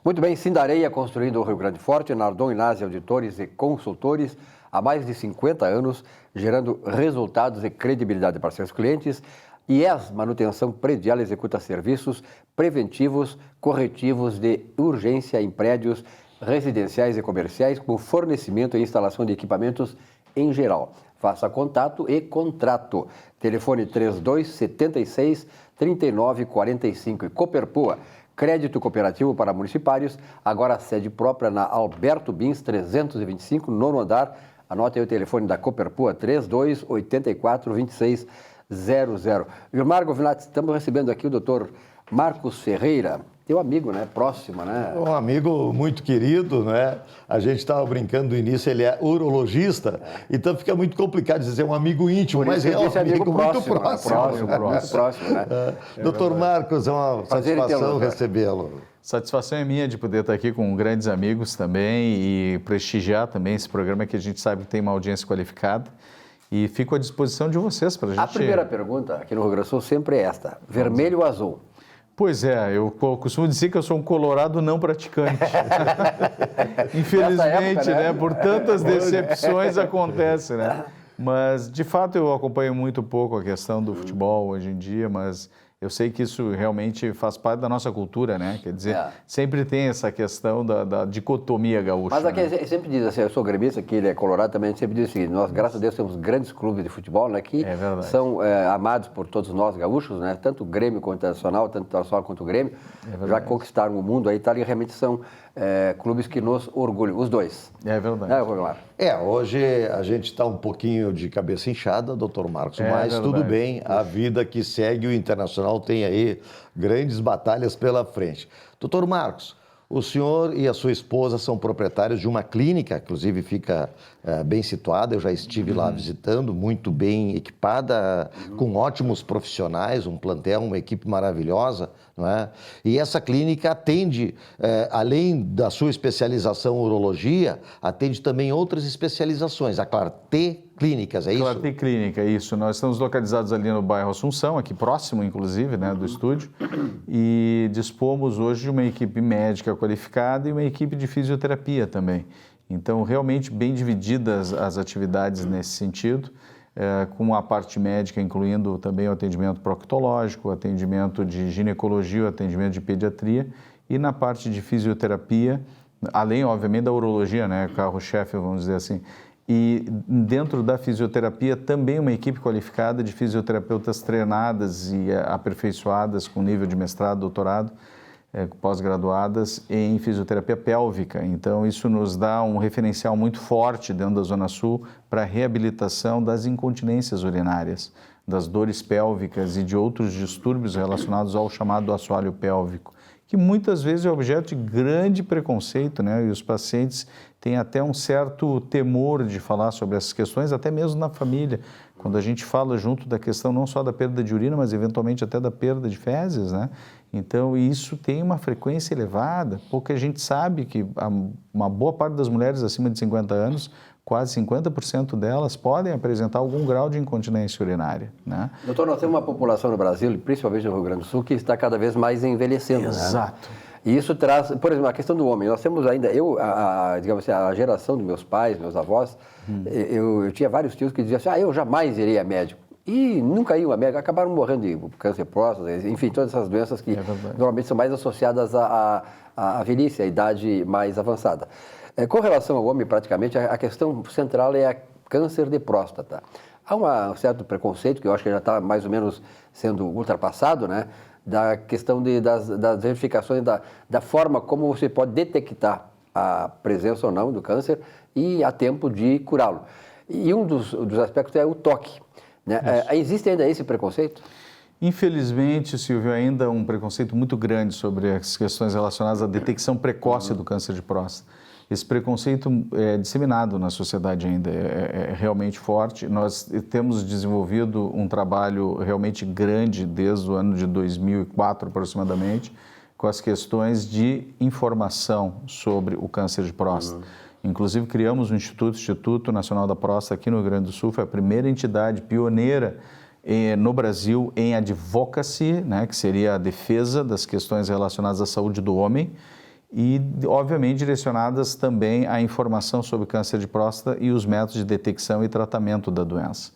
Muito bem, Sindareia construindo o Rio Grande Forte, Nardon Inácio Auditores e Consultores, há mais de 50 anos, gerando resultados e credibilidade para seus clientes. IES Manutenção Predial executa serviços preventivos, corretivos de urgência em prédios residenciais e comerciais, com fornecimento e instalação de equipamentos em geral. Faça contato e contrato. Telefone 3276 3945 e Coperpoa. Crédito cooperativo para municipários, agora sede própria na Alberto Bins 325, nono andar. Anote aí o telefone da Coperpoa, 3284-2600. Vilmar Govinati, estamos recebendo aqui o doutor Marcos Ferreira, teu amigo, né? Próximo, né? Um amigo muito querido, né? A gente estava brincando no início, ele é urologista, então fica muito complicado dizer um amigo íntimo, mas é um amigo muito próximo. Muito próximo, né? Doutor Marcos, é uma satisfação recebê-lo. Satisfação é minha de poder estar aqui com grandes amigos também e prestigiar também esse programa que a gente sabe que tem uma audiência qualificada. E fico à disposição de vocês para a gente... A primeira pergunta aqui no Rio Grande do Sul sempre é esta: vermelho ou azul? Pois é, eu costumo dizer que eu sou um colorado não praticante. Infelizmente, época, né? Por tantas decepções acontece, né? Mas, de fato, eu acompanho muito pouco a questão do futebol hoje em dia, mas eu sei que isso realmente faz parte da nossa cultura, né? Quer dizer, sempre tem essa questão da dicotomia gaúcha. Mas aqui sempre diz assim, eu sou gremista, que ele é colorado também, sempre diz o seguinte: nós, graças a Deus, temos grandes clubes de futebol, né? Que são amados por todos nós gaúchos, né? Tanto o Grêmio quanto o Internacional, tanto o Internacional quanto o Grêmio, já conquistaram o mundo aí, tá? E realmente são clubes que nos orgulham, os dois. É verdade. Hoje a gente está um pouquinho de cabeça inchada, doutor Marcos, mas tudo bem, a vida que segue, o Internacional tem aí grandes batalhas pela frente. Doutor Marcos, o senhor e a sua esposa são proprietários de uma clínica, inclusive fica bem situada, eu já estive lá visitando, muito bem equipada, com ótimos profissionais, um plantel, uma equipe maravilhosa, não é? E essa clínica atende, além da sua especialização em urologia, atende também outras especializações, a Clarté Clínicas, é isso? Clarté Clínica, isso. Nós estamos localizados ali no bairro Assunção, aqui próximo, inclusive, né, do estúdio, e dispomos hoje de uma equipe médica qualificada e uma equipe de fisioterapia também. Então, realmente bem divididas as atividades nesse sentido, com a parte médica, incluindo também o atendimento proctológico, o atendimento de ginecologia, o atendimento de pediatria, e na parte de fisioterapia, além, obviamente, da urologia, né, carro-chefe, vamos dizer assim. E dentro da fisioterapia também uma equipe qualificada de fisioterapeutas treinadas e aperfeiçoadas com nível de mestrado, doutorado, pós-graduadas em fisioterapia pélvica. Então isso nos dá um referencial muito forte dentro da Zona Sul para a reabilitação das incontinências urinárias, das dores pélvicas e de outros distúrbios relacionados ao chamado assoalho pélvico, que muitas vezes é objeto de grande preconceito, né? E os pacientes têm até um certo temor de falar sobre essas questões, até mesmo na família, quando a gente fala junto da questão não só da perda de urina, mas eventualmente até da perda de fezes, né? Então, isso tem uma frequência elevada, pouca gente sabe que uma boa parte das mulheres acima de 50 anos, quase 50% delas podem apresentar algum grau de incontinência urinária, né? Doutor, nós temos uma população no Brasil, principalmente no Rio Grande do Sul, que está cada vez mais envelhecendo. Exato. Né? E isso traz, por exemplo, a questão do homem. Nós temos ainda, digamos assim, a geração dos meus pais, meus avós, eu tinha vários tios que diziam assim, eu jamais irei a médico. E nunca iam a médico, acabaram morrendo de câncer de próstata, enfim, todas essas doenças que normalmente são mais associadas à velhice, à idade mais avançada. Com relação ao homem, praticamente, a questão central é a câncer de próstata. Há um certo preconceito, que eu acho que já está mais ou menos sendo ultrapassado, né? Da questão das verificações, da forma como você pode detectar a presença ou não do câncer e a tempo de curá-lo. E um dos aspectos é o toque, né? Existe ainda esse preconceito? Infelizmente, Silvio, ainda um preconceito muito grande sobre as questões relacionadas à detecção precoce do câncer de próstata. Esse preconceito é disseminado na sociedade ainda, é realmente forte. Nós temos desenvolvido um trabalho realmente grande desde o ano de 2004 aproximadamente, com as questões de informação sobre o câncer de próstata. Inclusive criamos o Instituto Nacional da Próstata aqui no Rio Grande do Sul, foi a primeira entidade pioneira no Brasil em advocacy, né, que seria a defesa das questões relacionadas à saúde do homem. e, obviamente, direcionadas também à informação sobre câncer de próstata e os métodos de detecção e tratamento da doença.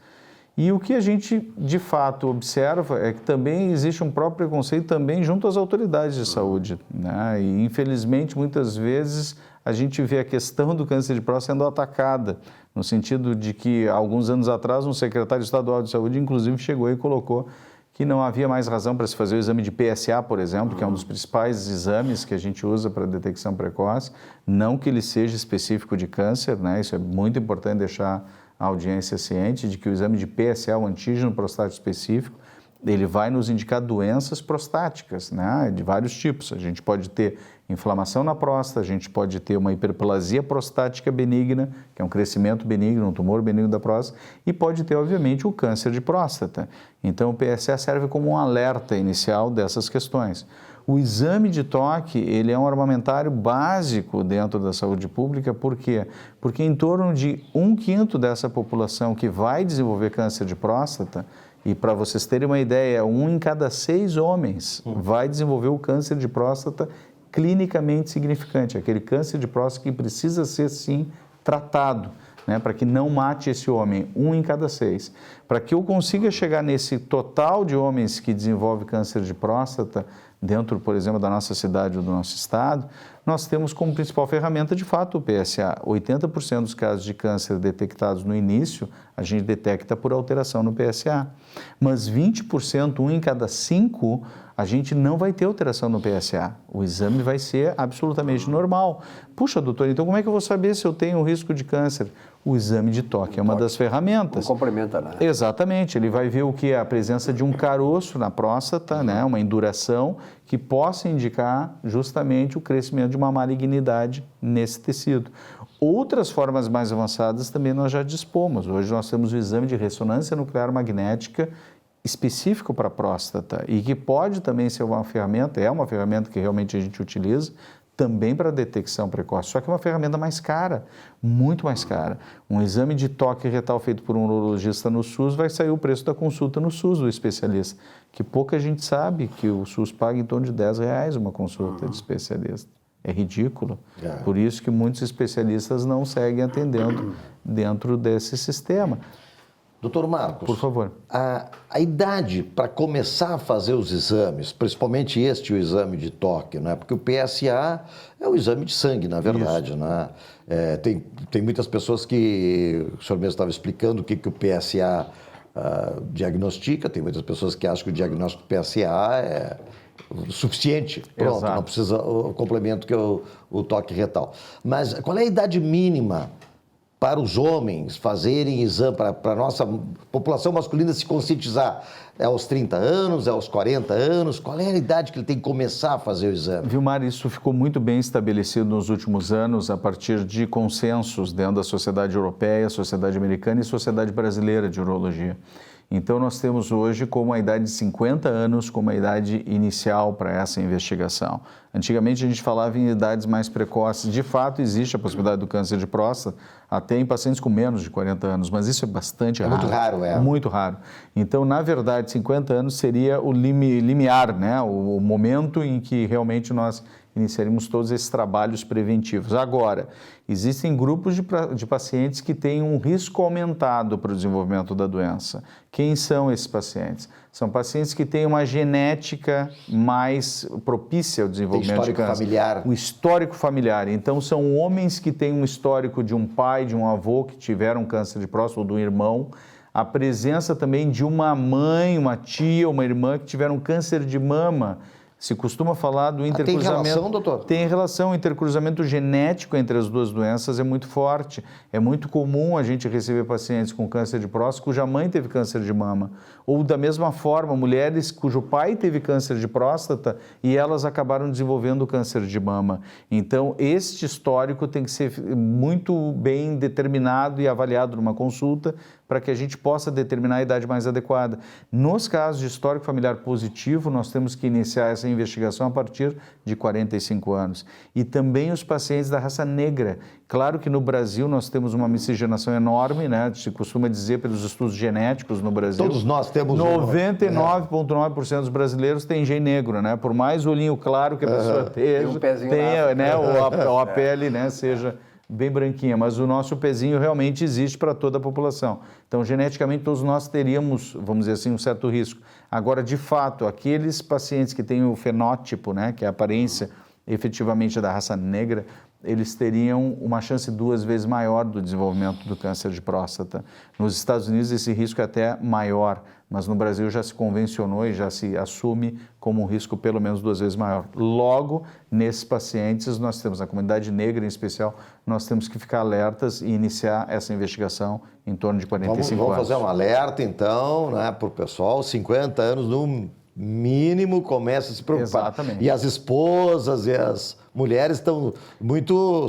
E o que a gente, de fato, observa é que também existe um próprio preconceito também junto às autoridades de saúde, né? E, infelizmente, muitas vezes a gente vê a questão do câncer de próstata sendo atacada, no sentido de que, alguns anos atrás, um secretário estadual de saúde, inclusive, chegou e colocou que não havia mais razão para se fazer o exame de PSA, por exemplo, que é um dos principais exames que a gente usa para detecção precoce, não que ele seja específico de câncer, né? Isso é muito importante deixar a audiência ciente de que o exame de PSA, o antígeno prostático específico, ele vai nos indicar doenças prostáticas, né? De vários tipos. A gente pode ter inflamação na próstata, a gente pode ter uma hiperplasia prostática benigna, que é um crescimento benigno, um tumor benigno da próstata, e pode ter, obviamente, o câncer de próstata. Então, o PSA serve como um alerta inicial dessas questões. O exame de toque, ele é um armamentário básico dentro da saúde pública, por quê? Porque em torno de 1/5 dessa população que vai desenvolver câncer de próstata, e para vocês terem uma ideia, 1 em cada 6 homens vai desenvolver o câncer de próstata clinicamente significante, aquele câncer de próstata que precisa ser, sim, tratado, né, para que não mate esse homem, 1 em cada 6. Para que eu consiga chegar nesse total de homens que desenvolvem câncer de próstata, dentro, por exemplo, da nossa cidade ou do nosso estado, nós temos como principal ferramenta, de fato, o PSA. 80% dos casos de câncer detectados no início, a gente detecta por alteração no PSA. Mas 20%, 1 em cada 5, a gente não vai ter alteração no PSA. O exame vai ser absolutamente normal. Puxa, doutor, então como é que eu vou saber se eu tenho um risco de câncer? O exame de toque é uma das ferramentas. Não complementa, né? Exatamente. Ele vai ver o que é a presença de um caroço na próstata, né? Uma induração que possa indicar justamente o crescimento de uma malignidade nesse tecido. Outras formas mais avançadas também nós já dispomos. Hoje nós temos o exame de ressonância nuclear magnética específico para a próstata e que pode também ser uma ferramenta, é uma ferramenta que realmente a gente utiliza, também para detecção precoce, só que é uma ferramenta mais cara, muito mais cara. Um exame de toque retal feito por um urologista no SUS vai sair o preço da consulta no SUS do especialista, que pouca gente sabe que o SUS paga em torno de R$10 uma consulta de especialista. É ridículo. Por isso que muitos especialistas não seguem atendendo dentro desse sistema. Doutor Marcos, por favor. A idade para começar a fazer os exames, principalmente o exame de toque, né? Porque o PSA é o exame de sangue, na verdade. Né? Tem muitas pessoas que, o senhor mesmo estava explicando o que o PSA diagnostica, tem muitas pessoas que acham que o diagnóstico do PSA é suficiente, pronto, Exato. Não precisa o complemento que é o toque retal. Mas qual é a idade mínima para os homens fazerem exame, para a nossa população masculina se conscientizar? É aos 30 anos, é aos 40 anos? Qual é a idade que ele tem que começar a fazer o exame? Vilmar, isso ficou muito bem estabelecido nos últimos anos a partir de consensos dentro da sociedade europeia, sociedade americana e sociedade brasileira de urologia. Então, nós temos hoje como a idade de 50 anos como a idade inicial para essa investigação. Antigamente, a gente falava em idades mais precoces. De fato, existe a possibilidade do câncer de próstata até em pacientes com menos de 40 anos, mas isso é bastante raro. Muito raro, é. Muito raro. Então, na verdade, 50 anos seria o limiar, né? O momento em que realmente nós iniciaríamos todos esses trabalhos preventivos. Agora, existem grupos de pacientes que têm um risco aumentado para o desenvolvimento da doença. Quem são esses pacientes? São pacientes que têm uma genética mais propícia ao desenvolvimento de câncer. Familiar. O histórico familiar. Então, são homens que têm um histórico de um pai, de um avô que tiveram câncer de próstata ou de um irmão. A presença também de uma mãe, uma tia, uma irmã que tiveram câncer de mama. Se costuma falar do intercruzamento. Tem relação, doutor? Tem relação. O intercruzamento genético entre as duas doenças é muito forte. É muito comum a gente receber pacientes com câncer de próstata cuja mãe teve câncer de mama. Ou, da mesma forma, mulheres cujo pai teve câncer de próstata e elas acabaram desenvolvendo câncer de mama. Então, este histórico tem que ser muito bem determinado e avaliado numa consulta para que a gente possa determinar a idade mais adequada. Nos casos de histórico familiar positivo, nós temos que iniciar essa investigação a partir de 45 anos. E também os pacientes da raça negra. Claro que no Brasil nós temos uma miscigenação enorme, né? Se costuma dizer pelos estudos genéticos no Brasil. Todos nós temos 99,9% dos brasileiros têm gene negro, né? Por mais olhinho claro que a pessoa tenha, né? Ou a pele, né? Seja bem branquinha, mas o nosso pezinho realmente existe para toda a população. Então, geneticamente, todos nós teríamos, vamos dizer assim, um certo risco. Agora, de fato, aqueles pacientes que têm o fenótipo, né, que é a aparência efetivamente da raça negra, eles teriam uma chance 2 vezes maior do desenvolvimento do câncer de próstata. Nos Estados Unidos, esse risco é até maior, mas no Brasil já se convencionou e já se assume como um risco pelo menos 2 vezes maior. Logo, nesses pacientes, nós temos, na comunidade negra em especial, nós temos que ficar alertas e iniciar essa investigação em torno de 45 anos. Vamos fazer um alerta, então, né, para o pessoal, 50 anos no mínimo, começa a se preocupar. Exatamente. E as esposas e as mulheres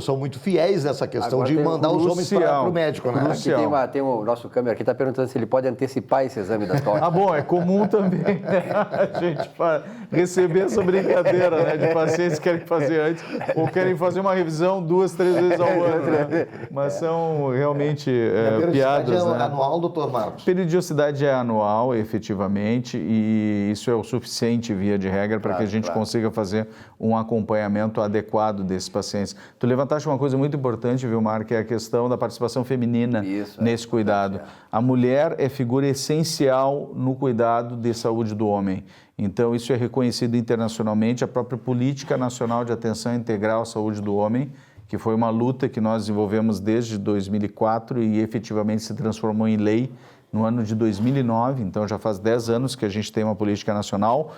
são muito fiéis nessa questão de mandar os homens para o médico, né? Aqui tem o nosso câmera aqui, está perguntando se ele pode antecipar esse exame da tosse. Ah, bom, é comum também, né? A gente receber essa brincadeira, né? De pacientes que querem fazer antes ou querem fazer uma revisão 2, 3 vezes ao ano, né? Mas são realmente piadas, é né? anual, doutor Marcos? Periodicidade é anual, efetivamente, e isso é o suficiente, via de regra, para que a gente consiga fazer um acompanhamento adequado desses pacientes. Tu levantaste uma coisa muito importante, Vilmar, que é a questão da participação feminina nesse cuidado. A mulher é figura essencial no cuidado de saúde do homem. Então, isso é reconhecido internacionalmente. A própria Política Nacional de Atenção Integral à Saúde do Homem, que foi uma luta que nós desenvolvemos desde 2004 e efetivamente se transformou em lei no ano de 2009. Então, já faz 10 anos que a gente tem uma política nacional,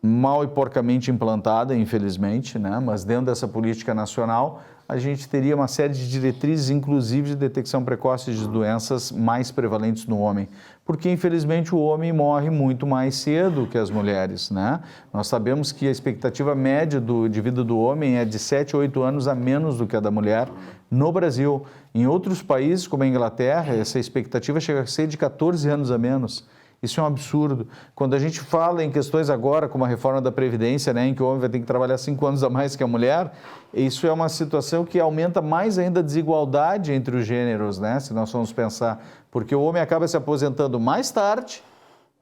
mal e porcamente implantada, infelizmente, né? Mas dentro dessa política nacional, a gente teria uma série de diretrizes, inclusive de detecção precoce de doenças mais prevalentes no homem, porque infelizmente o homem morre muito mais cedo que as mulheres, né? Nós sabemos que a expectativa média de vida do homem é de 7 a 8 anos a menos do que a da mulher no Brasil. Em outros países, como a Inglaterra, essa expectativa chega a ser de 14 anos a menos. Isso é um absurdo. Quando a gente fala em questões agora, como a reforma da Previdência, né, em que o homem vai ter que trabalhar 5 anos a mais que a mulher, isso é uma situação que aumenta mais ainda a desigualdade entre os gêneros, né, se nós formos pensar. Porque o homem acaba se aposentando mais tarde,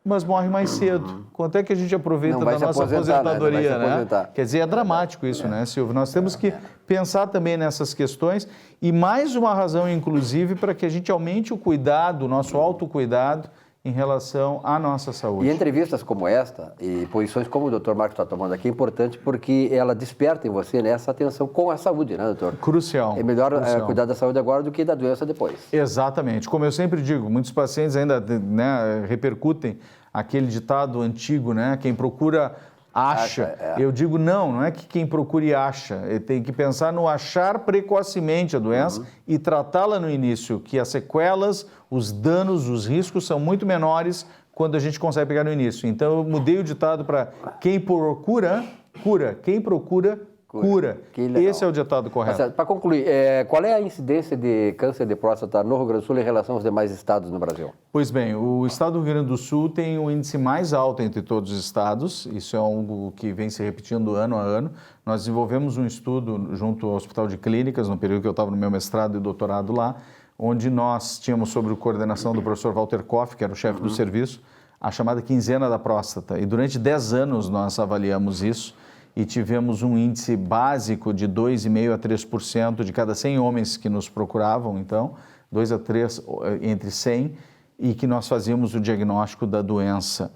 mas morre mais cedo. Quanto é que a gente aproveita da nossa aposentadoria, né? Quer dizer, é dramático isso, né, Silvio? Nós temos que pensar também nessas questões e mais uma razão, inclusive, para que a gente aumente o cuidado, o nosso autocuidado, em relação à nossa saúde. E entrevistas como esta, e posições como o Dr. Marcos está tomando aqui, é importante porque ela desperta em você, né, essa atenção com a saúde, né, doutor? Crucial. É melhor cuidar da saúde agora do que da doença depois. Exatamente. Como eu sempre digo, muitos pacientes ainda, né, repercutem aquele ditado antigo, né, quem procura acha. Eu digo não é que quem procure acha, ele tem que pensar no achar precocemente a doença e tratá-la no início, que as sequelas, os danos, os riscos são muito menores quando a gente consegue pegar no início. Então eu mudei o ditado para quem procura, cura. Quem procura, cura. Esse é o ditado correto. Para concluir, qual é a incidência de câncer de próstata no Rio Grande do Sul em relação aos demais estados no Brasil? Pois bem, o estado do Rio Grande do Sul tem o índice mais alto entre todos os estados, isso é algo que vem se repetindo ano a ano. Nós desenvolvemos um estudo junto ao Hospital de Clínicas, no período que eu estava no meu mestrado e doutorado lá, onde nós tínhamos, sob coordenação do professor Walter Koff, que era o chefe do serviço, a chamada quinzena da próstata. E durante 10 anos nós avaliamos isso, e tivemos um índice básico de 2,5% a 3% de cada 100 homens que nos procuravam, então, 2 a 3 entre 100, e que nós fazíamos o diagnóstico da doença.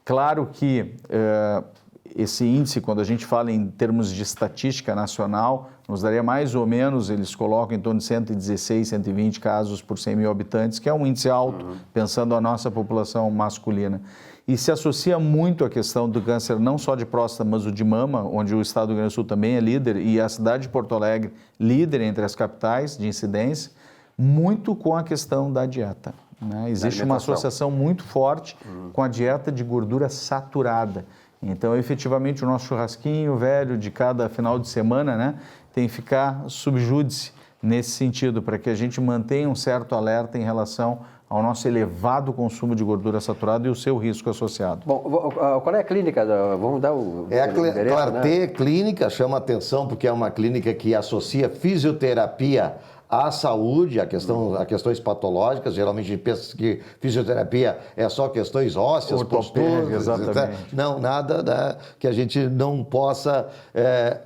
Claro que esse índice, quando a gente fala em termos de estatística nacional, nos daria mais ou menos, eles colocam em torno de 116, 120 casos por 100 mil habitantes, que é um índice alto, pensando a nossa população masculina. E se associa muito à questão do câncer, não só de próstata, mas o de mama, onde o estado do Rio Grande do Sul também é líder, e a cidade de Porto Alegre, líder entre as capitais de incidência, muito com a questão da dieta, né? Existe uma associação muito forte com a dieta de gordura saturada. Então, efetivamente, o nosso churrasquinho velho de cada final de semana, né, tem que ficar sub júdice nesse sentido, para que a gente mantenha um certo alerta em relação ao nosso elevado consumo de gordura saturada e o seu risco associado. Bom, qual é a clínica? Vamos dar o É a endereço, Clarté né? Clínica, chama atenção porque é uma clínica que associa fisioterapia à saúde, a questões patológicas. Geralmente a gente pensa que fisioterapia é só questões ósseas, posturas, exatamente. não, nada, né, que a gente não possa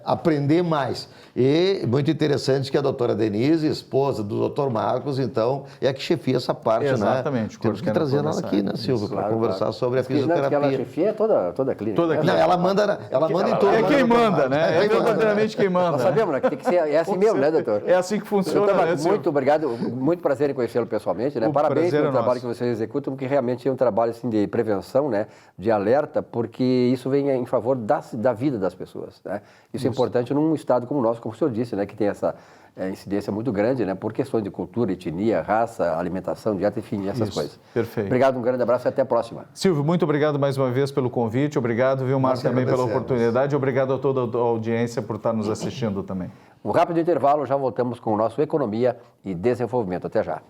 aprender mais. E muito interessante que a doutora Denise, esposa do Dr. Marcos, então, é a que chefia essa parte, Exatamente, né? Temos que trazer ela aqui, né, Silvio, para conversar sobre a fisioterapia. Ela chefia toda a clínica. Toda a Não, clínica. ela manda em todo. É quem manda, né? É verdadeiramente quem manda. Nós sabemos, né? Que tem que ser, é assim mesmo, né, doutor? É assim que funciona, Doutor, né, Silvio? muito obrigado, muito prazer em conhecê-lo pessoalmente, né? O Parabéns prazer pelo é trabalho nosso. que vocês executam, porque realmente é um trabalho assim, de prevenção, né? De alerta, porque isso vem em favor da vida das pessoas, né? Isso é importante num estado como o nosso, como o senhor disse, né? Que tem essa incidência muito grande, né? Por questões de cultura, etnia, raça, alimentação, dieta, enfim, essas coisas. Perfeito. Obrigado, um grande abraço e até a próxima. Silvio, muito obrigado mais uma vez pelo convite. Obrigado, viu, Marco, também pela oportunidade. Obrigado a toda a audiência por estar nos assistindo também. Um rápido intervalo, já voltamos com o nosso Economia e Desenvolvimento. Até já.